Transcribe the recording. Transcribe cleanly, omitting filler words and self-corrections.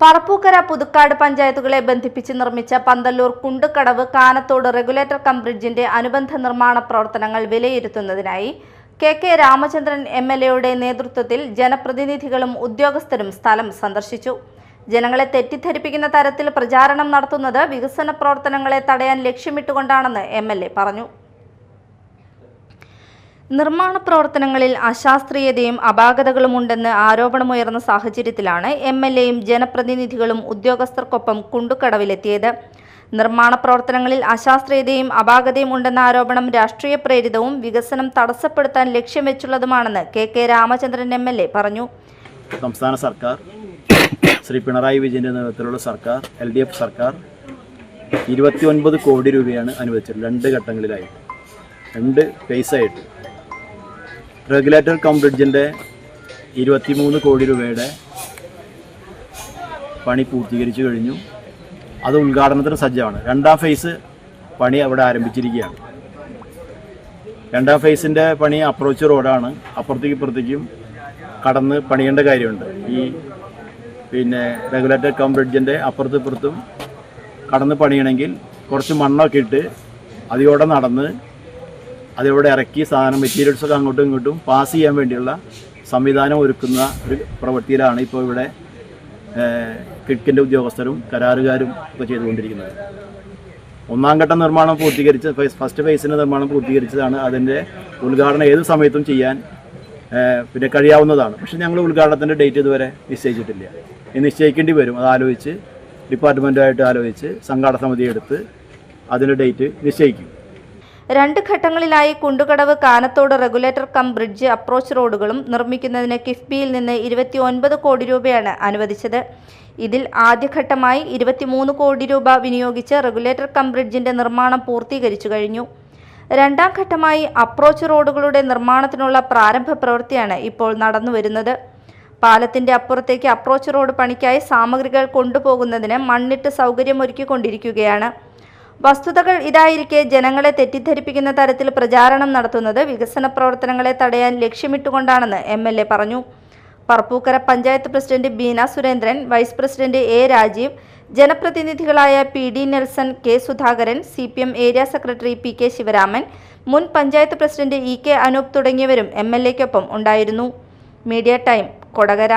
പറപ്പൂക്കര പുതുക്കാട് പഞ്ചായത്തുകളെ ബന്ധിപ്പിച്ച് നിർമ്മിച്ച Panthalloor Kundukadavu Kanathodu regulator come ബ്രിഡ്ജിന്റെ അനുബന്ധ നിർമ്മാണ പ്രവർത്തനങ്ങൾ വിലയിരുത്തുന്നതിനായി കെ രാമചന്ദ്രൻ എംഎൽഎയുടെ നേതൃത്വത്തിൽ ജനപ്രതിനിധികളും ഉദ്യോഗസ്ഥരും സ്ഥലം സന്ദർശിച്ചു. ജനങ്ങളെ തെറ്റിദ്ധരിപ്പിക്കുന്ന തരത്തിൽ പ്രചാരണം നടത്തുന്നത് വികസന പ്രവർത്തനങ്ങളെ തടയാൻ ലക്ഷ്യമിട്ടുകൊണ്ടാണെന്ന് എംഎൽഎ പറഞ്ഞു. നിർമ്മാണ പ്രവർത്തനങ്ങളിൽ അശാസ്ത്രീയതയും അപാകതകളുമുണ്ടെന്ന് ആരോപണമുയർന്ന സാഹചര്യത്തിലാണ് എംഎൽഎയും ജനപ്രതിനിധികളും ഉദ്യോഗസ്ഥർക്കൊപ്പം കുണ്ടുകടവിലെത്തിയത്. നിർമ്മാണ പ്രവർത്തനങ്ങളിൽ അശാസ്ത്രീയതയും അപാകതയും ഉണ്ടെന്ന ആരോപണം രാഷ്ട്രീയ പ്രേരിതവും വികസനം തടസ്സപ്പെടുത്താൻ ലക്ഷ്യം വെച്ചുള്ളതുമാണെന്ന് കെ രാമചന്ദ്രൻ എംഎൽഎ പറഞ്ഞു. സംസ്ഥാന സർക്കാർ, ശ്രീ പിണറായി വിജയന്റെ നേതൃത്വത്തിലുള്ള സർക്കാർ, LDF സർക്കാർ 29 കോടി രൂപയാണ് അനുവദിച്ചത്. 2 ഘട്ടങ്ങളിലായിട്ട്, 2 ഫേസായിട്ട്. റെഗുലേറ്റർ കം ബ്രിഡ്ജിൻ്റെ 23 കോടി രൂപയുടെ പണി പൂർത്തീകരിച്ചു കഴിഞ്ഞു. അത് ഉദ്ഘാടനത്തിന് സജ്ജമാണ്. 2ാം ഫേസ് പണി അവിടെ ആരംഭിച്ചിരിക്കുകയാണ്. 2ാം ഫേസിൻ്റെ പണി അപ്രോച്ച് റോഡാണ്. അപ്പുറത്തേക്കും ഇപ്പുറത്തേക്കും കടന്ന് പണിയേണ്ട കാര്യമുണ്ട്. ഈ റെഗുലേറ്റർ കം ബ്രിഡ്ജിൻ്റെ അപ്പുറത്തും ഇപ്പുറത്തും കടന്ന് പണിയണമെങ്കിൽ കുറച്ച് മണ്ണൊക്കെ ഇട്ട് അതിലൂടെ നടന്ന് അതിലൂടെ ഇറക്കി സാധനം മെറ്റീരിയൽസൊക്കെ അങ്ങോട്ടും ഇങ്ങോട്ടും പാസ് ചെയ്യാൻ വേണ്ടിയുള്ള സംവിധാനം ഒരുക്കുന്ന ഒരു പ്രവൃത്തിയിലാണ് ഇപ്പോൾ ഇവിടെ കിഴക്കിൻ്റെ ഉദ്യോഗസ്ഥരും കരാറുകാരും ഒക്കെ ചെയ്തുകൊണ്ടിരിക്കുന്നത്. 1ാം ഘട്ട നിർമ്മാണം പൂർത്തീകരിച്ച് ഫസ്റ്റ് ഫേസിൻ്റെ നിർമ്മാണം പൂർത്തീകരിച്ചതാണ്. അതിൻ്റെ ഉദ്ഘാടനം ഏത് സമയത്തും ചെയ്യാൻ കഴിയാവുന്നതാണ്. പക്ഷേ ഞങ്ങൾ ഉദ്ഘാടനത്തിൻ്റെ ഡേറ്റ് ഇതുവരെ നിശ്ചയിച്ചിട്ടില്ല. നിശ്ചയിക്കേണ്ടി വരും. അത് ആലോചിച്ച് ഡിപ്പാർട്ട്മെൻറ്റുമായിട്ട് ആലോചിച്ച് സംഘാടന സമിതി എടുത്ത് അതിൻ്റെ ഡേറ്റ് നിശ്ചയിക്കും. 2 ഘട്ടങ്ങളിലായി Kundukadavu Kanathodu regulator cum bridge approach റോഡുകളും നിർമ്മിക്കുന്നതിന് കിഫ്ബിയിൽ നിന്ന് 29 കോടി രൂപയാണ് അനുവദിച്ചത്. ഇതിൽ ആദ്യഘട്ടമായി 23 കോടി രൂപ വിനിയോഗിച്ച് റെഗുലേറ്റർ കം ബ്രിഡ്ജിന്റെ നിർമ്മാണം പൂർത്തീകരിച്ചു കഴിഞ്ഞു. 2ാം ഘട്ടമായി അപ്രോച്ച് റോഡുകളുടെ നിർമ്മാണത്തിനുള്ള പ്രാരംഭ പ്രവൃത്തിയാണ് ഇപ്പോൾ നടന്നുവരുന്നത്. പാലത്തിന്റെ അപ്പുറത്തേക്ക് അപ്രോച്ച് റോഡ് പണിക്കായി സാമഗ്രികൾ കൊണ്ടുപോകുന്നതിന് മണ്ണിട്ട് സൗകര്യമൊരുക്കിക്കൊണ്ടിരിക്കുകയാണ്. വസ്തുതകൾ ഇതായിരിക്കെ ജനങ്ങളെ തെറ്റിദ്ധരിപ്പിക്കുന്ന തരത്തിൽ പ്രചാരണം നടത്തുന്നത് വികസന പ്രവർത്തനങ്ങളെ തടയാൻ ലക്ഷ്യമിട്ടുകൊണ്ടാണെന്ന് എംഎൽഎ പറഞ്ഞു. Parappukkara panchayat president Beena Surendran, vice president A Rajeev, ജനപ്രതിനിധികളായ PD നെൽസൺ, K Sudhakaran, CPM area secretary PK Sivaraman, മുൻ പഞ്ചായത്ത് പ്രസിഡന്റ് EK അനൂപ് തുടങ്ങിയവരും എംഎൽഎയ്ക്കൊപ്പം ഉണ്ടായിരുന്നു. Media time, Kodakara.